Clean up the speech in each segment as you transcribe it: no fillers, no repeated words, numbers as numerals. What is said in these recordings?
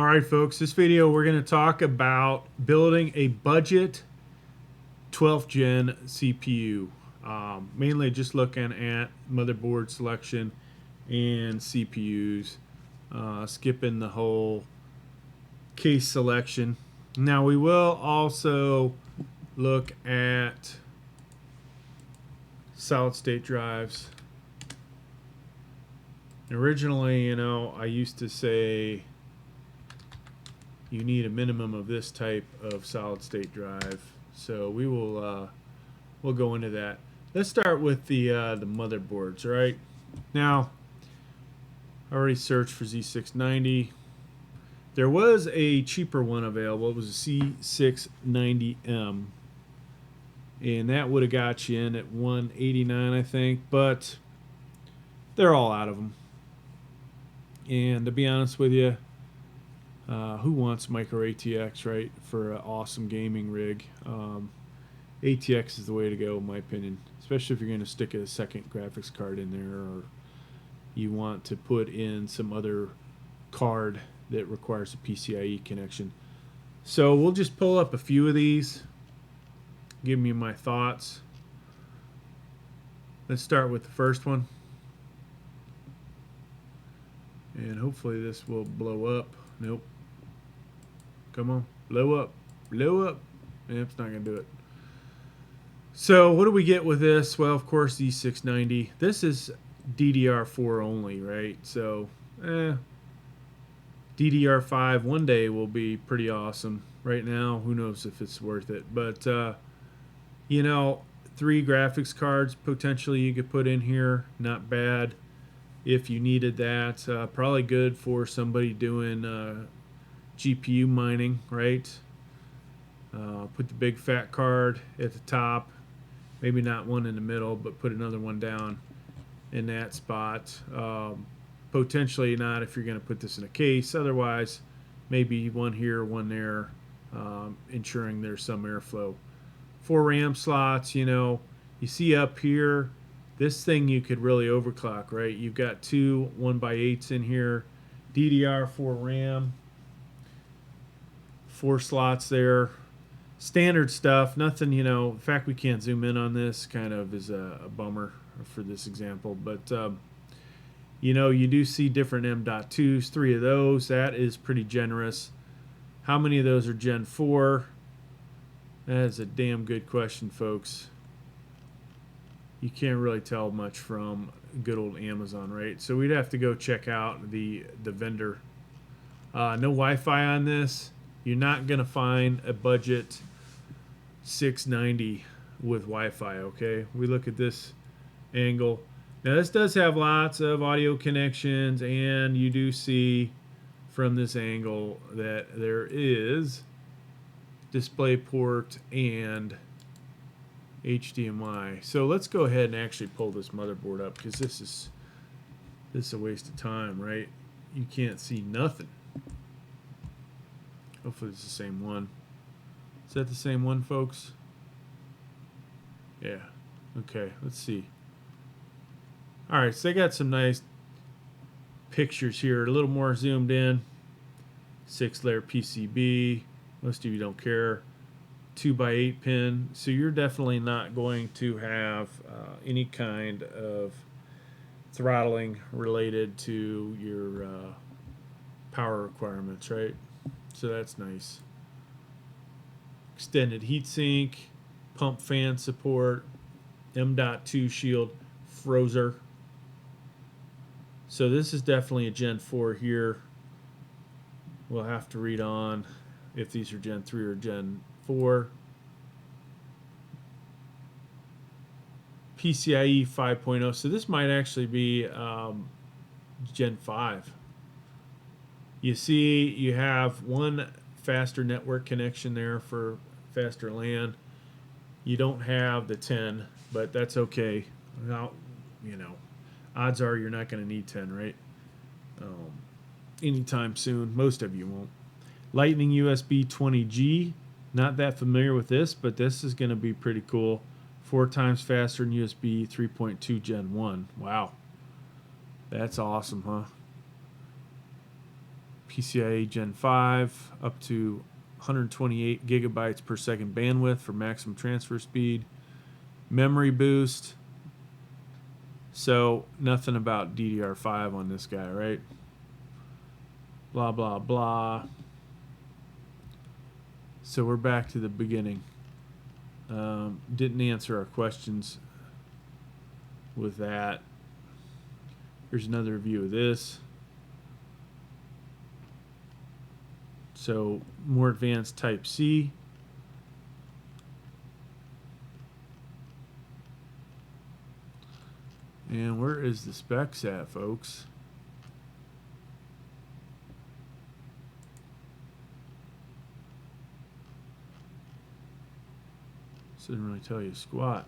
Alright folks, this video we're going to talk about building a budget 12th gen CPU. Mainly just looking at motherboard selection and CPUs, skipping the whole case selection. Now we will also look at solid state drives. Originally, I used to say you need a minimum of this type of solid state drive, so we will we'll go into that. Let's start with the motherboards. Right now, I already searched for Z690. There was a cheaper one available. It was a C690M, and that would have got you in at $189, I think, but they're all out of them. And to be honest with you, who wants micro ATX, right, for an awesome gaming rig? ATX is the way to go, in my opinion, especially if you're going to stick a second graphics card in there, or you want to put in some other card that requires a PCIe connection. So we'll just pull up a few of these, give me my thoughts. Let's start with the first one, and hopefully this will blow up. Nope. Come on, blow up, blow up. Yeah, it's not gonna do it. So what do we get with this? Well, of course, Z690. This is DDR4 only, right? So DDR5 one day will be pretty awesome. Right now, who knows if it's worth it. But 3 graphics cards potentially you could put in here. Not bad if you needed that. Probably good for somebody doing GPU mining, right? Put the big fat card at the top, maybe not one in the middle, but put another one down in that spot. Potentially not if you're going to put this in a case. Otherwise, maybe one here, one there, ensuring there's some airflow. 4 RAM slots, you see up here, this thing you could really overclock, right? You've got 2 1x8s in here, DDR4 RAM, 4 slots there. Standard stuff, nothing, the fact we can't zoom in on this kind of is a bummer for this example. But, you do see different M.2s, 3 of those. That is pretty generous. How many of those are Gen 4? That is a damn good question, folks. You can't really tell much from good old Amazon, right? So we'd have to go check out the vendor. No Wi-Fi on this. You're not going to find a budget 690 with Wi-Fi, okay? We look at this angle. Now, this does have lots of audio connections, and you do see from this angle that there is DisplayPort and HDMI. So let's go ahead and actually pull this motherboard up, because this is a waste of time, right? You can't see nothing. Hopefully it's the same one. Is that the same one, folks? Yeah. Okay, let's see. Alright, so they got some nice pictures here. A little more zoomed in. 6-layer PCB. Most of you don't care. 2x8 pin. So you're definitely not going to have any kind of throttling related to your power requirements, right? So that's nice. Extended heatsink, pump fan support, M.2 shield, Frozer. So this is definitely a Gen 4 here. We'll have to read on if these are Gen 3 or Gen 4. PCIe 5.0. So this might actually be Gen 5. You see you have one faster network connection there for faster LAN. You don't have the 10, but that's okay. Well, odds are you're not going to need 10, right? Anytime soon. Most of you won't. Lightning USB 20G. Not that familiar with this, but this is going to be pretty cool. 4 times faster than USB 3.2 Gen 1. Wow. That's awesome, huh? PCIe Gen 5 up to 128 gigabytes per second bandwidth for maximum transfer speed. Memory boost. So nothing about DDR5 on this guy, right? Blah, blah, blah. So we're back to the beginning. Didn't answer our questions with that. Here's another view of this. So more advanced Type C. And where is the specs at, folks? This doesn't really tell you squat.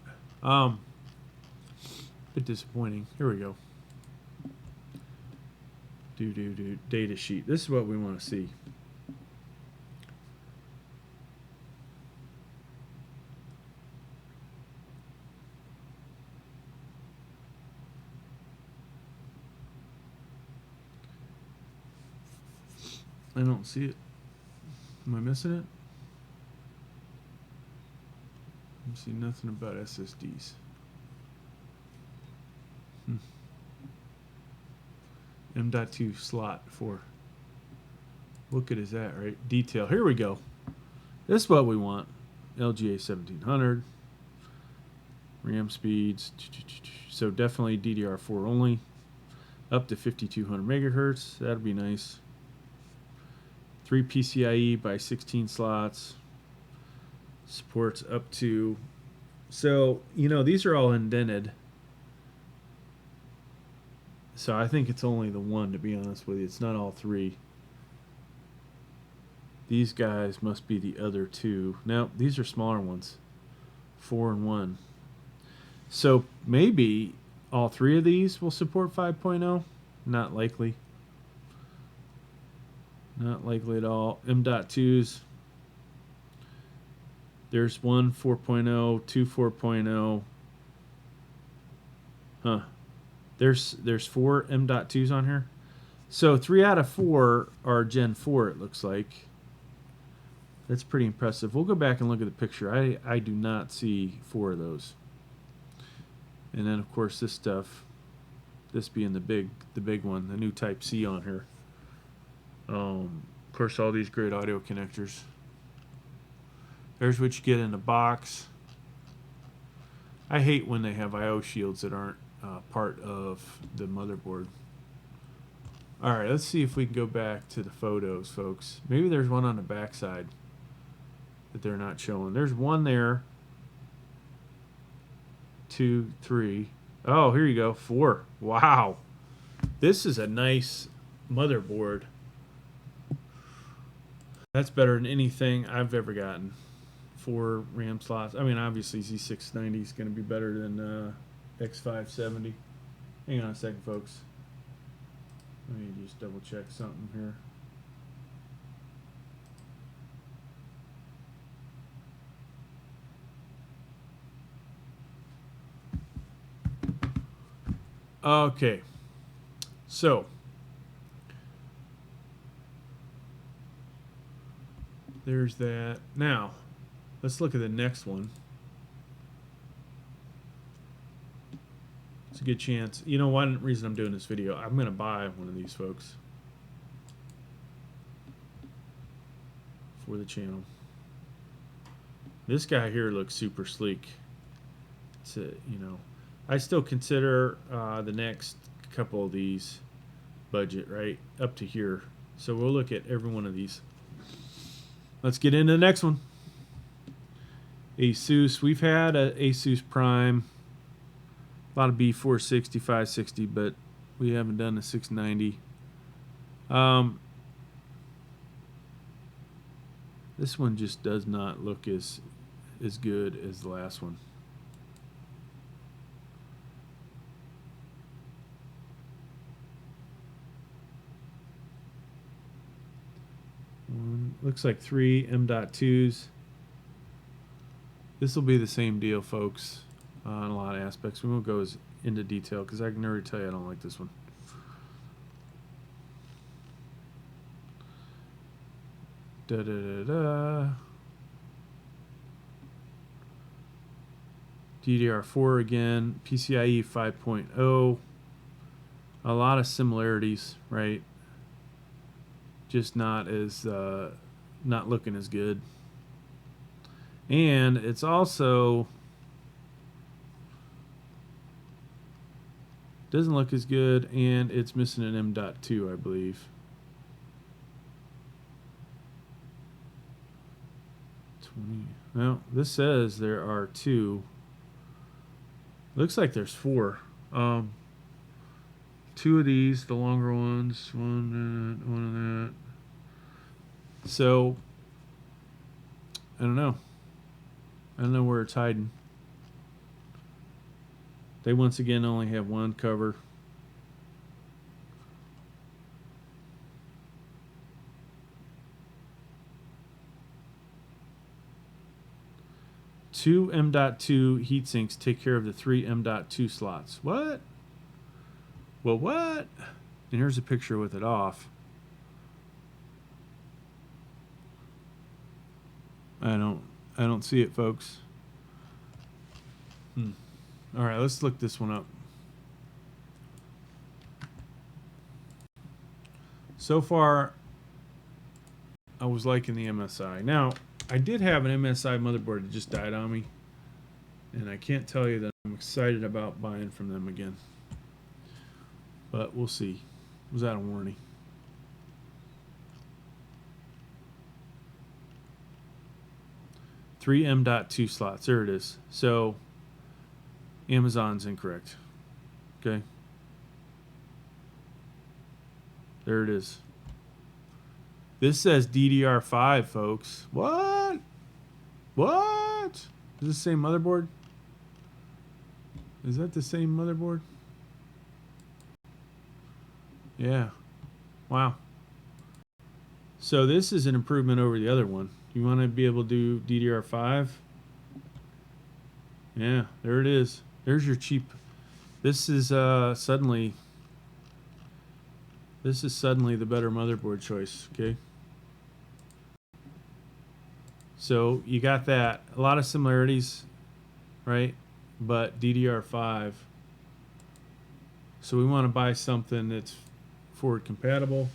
Bit disappointing. Here we go. Data sheet. This is what we want to see. I don't see it. Am I missing it? I see nothing about SSDs. M.2 slot 4. What good is that, right? Detail. Here we go. This is what we want. LGA 1700. RAM speeds. So definitely DDR4 only. Up to 5200 megahertz. That'll be nice. 3 PCIe by 16 slots. Supports up to... So, you know, these are all indented. So I think it's only the one, to be honest with you. It's not all three. These guys must be the other two. Now, these are smaller ones. 4 and 1. So maybe all three of these will support 5.0. Not likely. Not likely at all. M.2s. There's one 4.0, two 4.0. Huh. There's 4 M.2s on here. So 3 out of 4 are Gen 4, it looks like. That's pretty impressive. We'll go back and look at the picture. I do not see 4 of those. And then, of course, this stuff, this being the big one, the new Type C on here. Of course, all these great audio connectors. There's what you get in the box. I hate when they have I/O shields that aren't part of the motherboard. All right, let's see if we can go back to the photos, folks. Maybe there's one on the back side that they're not showing. There's one there. 2, 3. Oh, here you go. 4. Wow. This is a nice motherboard. That's better than anything I've ever gotten. 4 RAM slots. I mean, obviously Z690 is going to be better than X570. Hang on a second, folks. Let me just double check something here. Okay. So, there's that. Now, let's look at the next one. It's a good chance. You know, one reason I'm doing this video, I'm going to buy one of these, folks, for the channel. This guy here looks super sleek. It's a, you know, I still consider the next couple of these budget, right? Up to here. So we'll look at every one of these. Let's get into the next one. Asus. We've had a Asus Prime. A lot of B460, 560, but we haven't done the 690. This one just does not look as good as the last one. Looks like 3 M.2s. This will be the same deal, folks, on a lot of aspects. We won't go as into detail because I can already tell you I don't like this one. DDR4 again, PCIe 5.0. A lot of similarities, right? Just not as not looking as good. And it's also doesn't look as good, and it's missing an M.2, I believe. 20. Well, this says there are 2. Looks like there's 4. 2 of these, the longer ones, one of that. So I don't know. I don't know where it's hiding. They once again only have one cover. Two M.2 heat sinks take care of the 3 M.2 slots. What? Well, what? And here's a picture with it off. I don't see it, folks. All right, let's look this one up. So far, I was liking the MSI. Now, I did have an MSI motherboard that just died on me, and I can't tell you that I'm excited about buying from them again. But we'll see. Was that a warning? Three M.2 slots. There it is. So Amazon's incorrect. Okay. There it is. This says DDR5, folks. What? What? Is this the same motherboard? Is that the same motherboard? Yeah. Wow. So this is an improvement over the other one. You want to be able to do DDR5? Yeah, there it is. There's your cheap. This is suddenly the better motherboard choice, okay? So you got that. A lot of similarities, right? But DDR5. So we want to buy something that's forward compatible.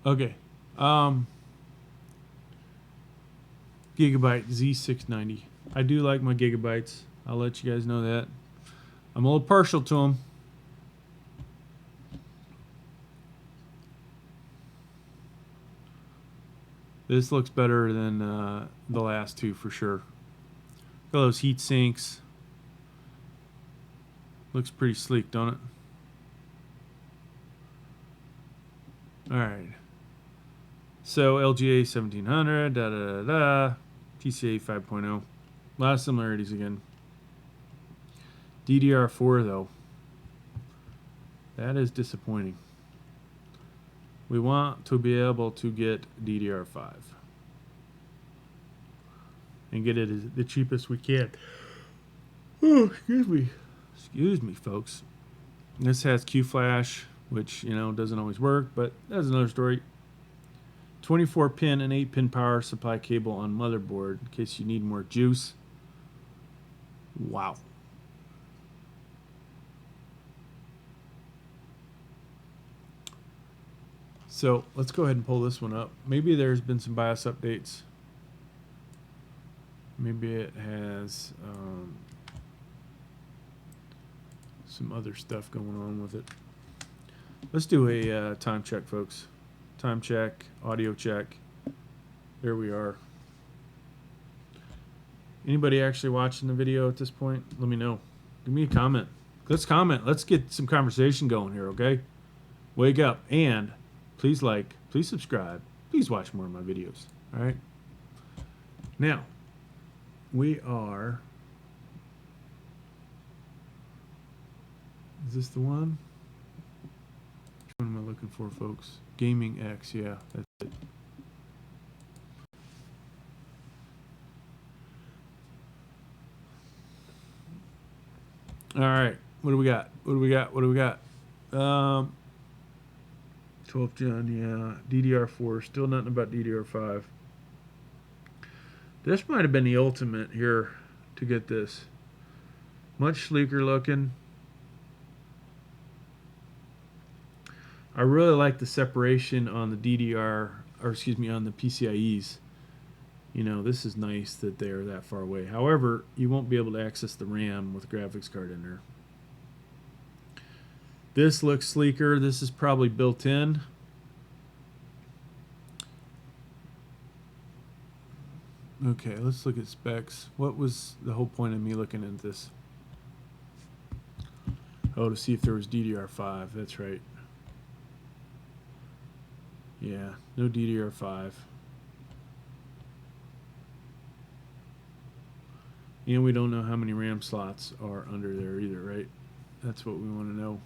Okay. Gigabyte Z690. I do like my gigabytes. I'll let you guys know that. I'm a little partial to them. This looks better than the last two for sure. Look at those heat sinks. Looks pretty sleek, don't it? All right. So LGA 1700, TCA 5.0. A lot of similarities again. DDR4 though. That is disappointing. We want to be able to get DDR5 and get it as the cheapest we can. Oh, excuse me, folks. This has Q-Flash, which doesn't always work, but that's another story. 24-pin and 8-pin power supply cable on motherboard in case you need more juice. Wow. So let's go ahead and pull this one up. Maybe there's been some BIOS updates. Maybe it has some other stuff going on with it. Let's do a time check, folks. Time check, audio check. There we are. Anybody actually watching the video at this point? Let me know. Give me a comment. Let's comment. Let's get some conversation going here, okay? Wake up. And please like, please subscribe. Please watch more of my videos. All right? Now, we are... Is this the one? for, folks? Gaming X, yeah, that's it. All right, what do we got? 12th gen, yeah. DDR4, still nothing about DDR5. This might have been the ultimate here to get this. Much sleeker looking. I really like the separation on the DDR, or excuse me, on the PCIEs. You know, this is nice that they're that far away. However, you won't be able to access the RAM with a graphics card in there. This looks sleeker. This is probably built in. Okay, let's look at specs. What was the whole point of me looking at this? Oh, to see if there was DDR5. That's right. Yeah, no DDR5. And we don't know how many RAM slots are under there either, right? That's what we want to know.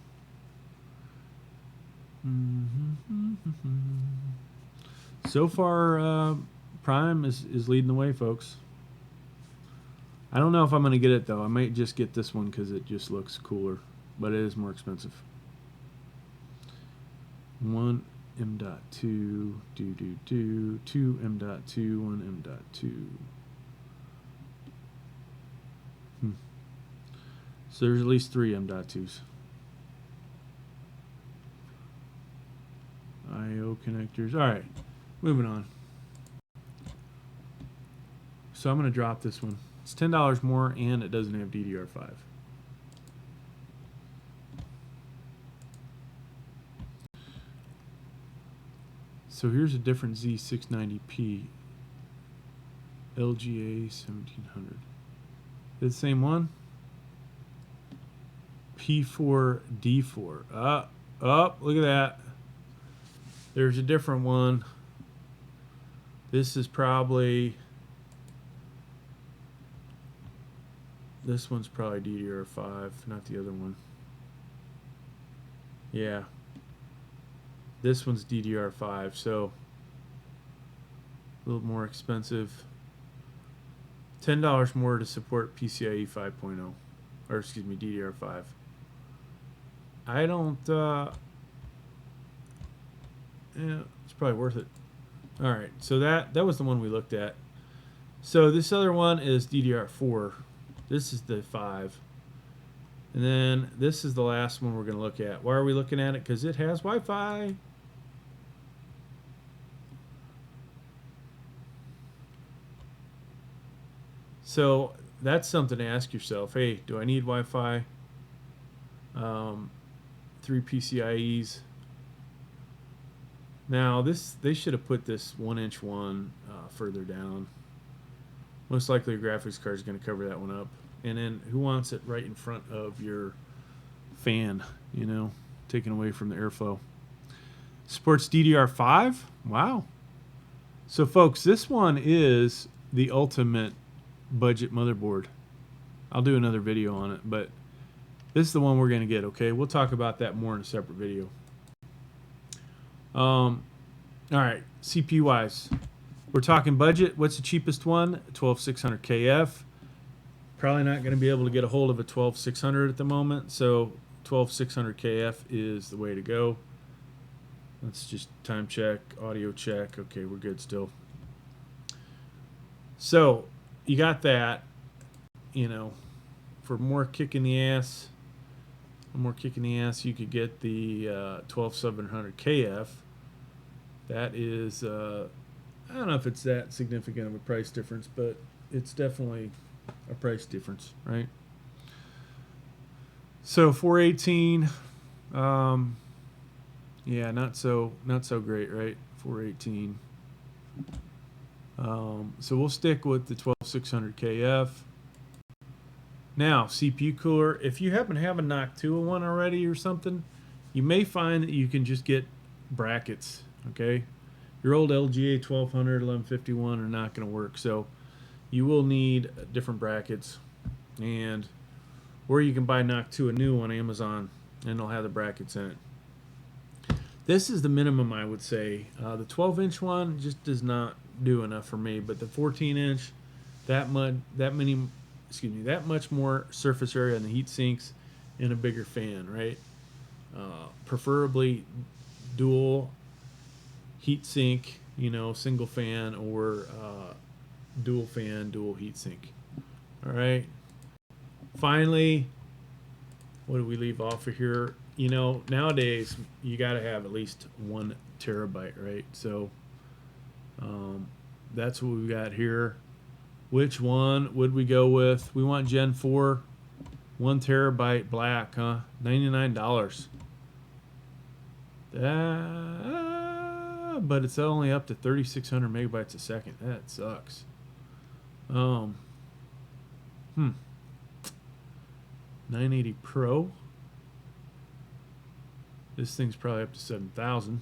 So far, Prime is leading the way, folks. I don't know if I'm going to get it, though. I might just get this one because it just looks cooler, but it is more expensive. 1 M.2, 2 M.2, 1 M.2. So there's at least 3 M.2s. I/O connectors. All right, moving on. So I'm going to drop this one. It's $10 more, and it doesn't have DDR5. So here's a different Z690P LGA 1700. The same one. P4D4. Look at that. There's a different one. This is probably, this one's probably DDR5, not the other one. Yeah. This one's DDR5, so a little more expensive. $10 more to support PCIe 5.0, or excuse me, DDR5. I don't, yeah, it's probably worth it. All right, so that was the one we looked at. So this other one is DDR4. This is the 5. And then this is the last one we're going to look at. Why are we looking at it? Because it has Wi-Fi. So that's something to ask yourself. Hey, do I need Wi-Fi? 3 PCIEs. Now they should have put this 1-inch one further down. Most likely a graphics card is going to cover that one up. And then who wants it right in front of your fan, you know, taken away from the airflow. Supports DDR5. Wow. So folks, this one is the ultimate budget motherboard. I'll do another video on it, but this is the one we're going to get, okay? We'll talk about that more in a separate video. All right, CPU wise, we're talking budget. What's the cheapest one? 12600 KF. Probably not going to be able to get a hold of a 12600 at the moment, so 12600 KF is the way to go. Let's just time check, audio check. Okay, we're good still. So you got that, you know, for more kick in the ass, you could get the 12700 KF. That is, I don't know if it's that significant of a price difference, but it's definitely a price difference, right? So 418, yeah, not so great, right? 418. So we'll stick with the 12600 KF. Now, CPU cooler. If you happen to have a NOC 201 already or something, you may find that you can just get brackets, okay? Your old LGA 1200, 1151 are not going to work, so you will need different brackets. Or you can buy NOC 2 anew on Amazon, and they'll have the brackets in it. This is the minimum, I would say. The 12-inch one just does not do enough for me, but the 14-inch, that much more surface area on the heat sinks and a bigger fan, right? Preferably dual heat sink, single fan, or dual fan, dual heat sink. All right. Finally, what do we leave off of here? Nowadays you got to have at least 1 terabyte, right? So that's what we got here. Which one would we go with? We want Gen 4, 1 terabyte black, huh? $99. But it's only up to 3,600 megabytes a second. That sucks. 980 Pro. This thing's probably up to 7,000.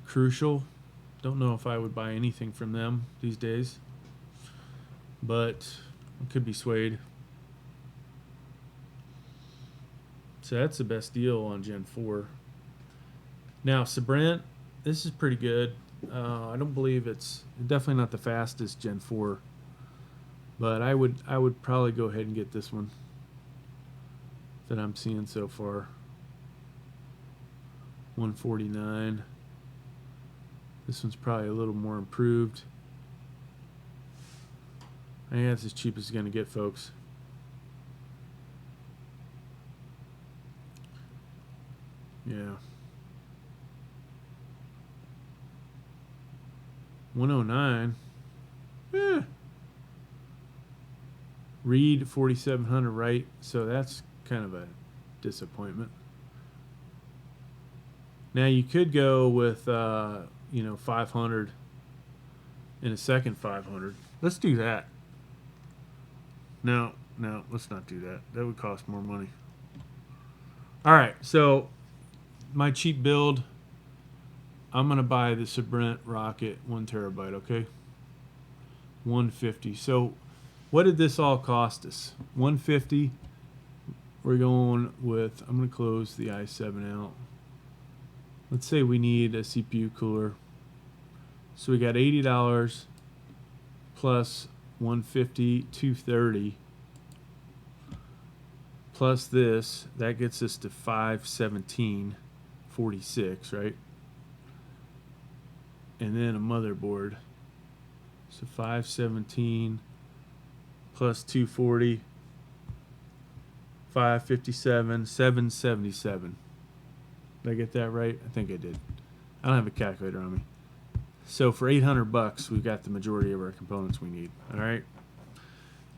Crucial. Don't know if I would buy anything from them these days, but it could be swayed. So that's the best deal on Gen 4. Now, Sabrent, this is pretty good. I don't believe it's definitely not the fastest Gen 4, but I would probably go ahead and get this one that I'm seeing so far. 149. This one's probably a little more improved. I think that's as cheap as it's going to get, folks. Yeah. 109. Yeah. Read 4,700, right? So that's kind of a disappointment. Now you could go with 500 and a second 500. Let's do that. No, let's not do that. That would cost more money. All right, so my cheap build, I'm gonna buy the Sabrent Rocket 1 terabyte. Okay, 150. So what did this all cost us? 150. We're going with, I'm going to close the i7 out. Let's say we need a CPU cooler. So we got $80 plus 150, 230 plus this. That gets us to 517.46, right? And then a motherboard. So 517 plus 240. 557, 777. Did I get that right? I think I did. I don't have a calculator on me. So for $800, we've got the majority of our components we need. All right.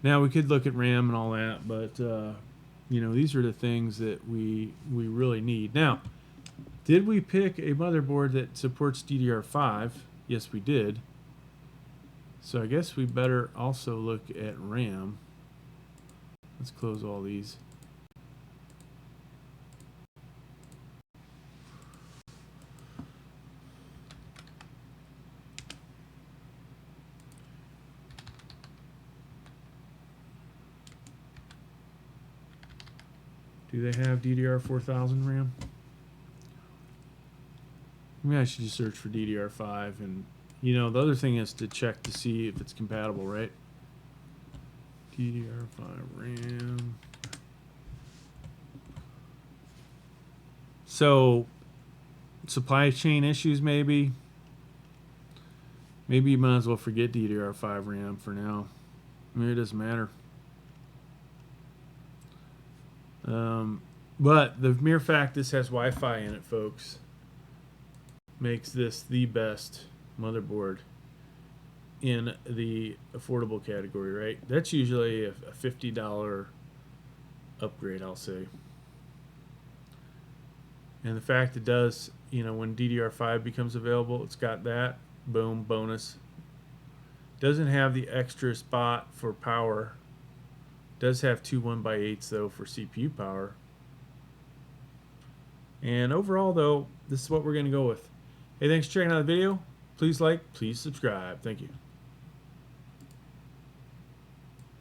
Now we could look at RAM and all that, but these are the things that we really need. Now, did we pick a motherboard that supports DDR5? Yes, we did. So I guess we better also look at RAM. Let's close all these. Do they have DDR4000 RAM? Maybe I should just search for DDR5. And, the other thing is to check to see if it's compatible, right? DDR5 RAM. So, supply chain issues maybe. Maybe you might as well forget DDR5 RAM for now. Maybe it doesn't matter. But the mere fact this has Wi-Fi in it, folks, makes this the best motherboard in the affordable category, right? That's usually a $50 upgrade, I'll say. And the fact it does, when DDR5 becomes available, it's got that, boom, bonus. Doesn't have the extra spot for power. Does have two 1x8s though for CPU power. And overall though, this is what we're going to go with. Hey, thanks for checking out the video. Please like, please subscribe. Thank you.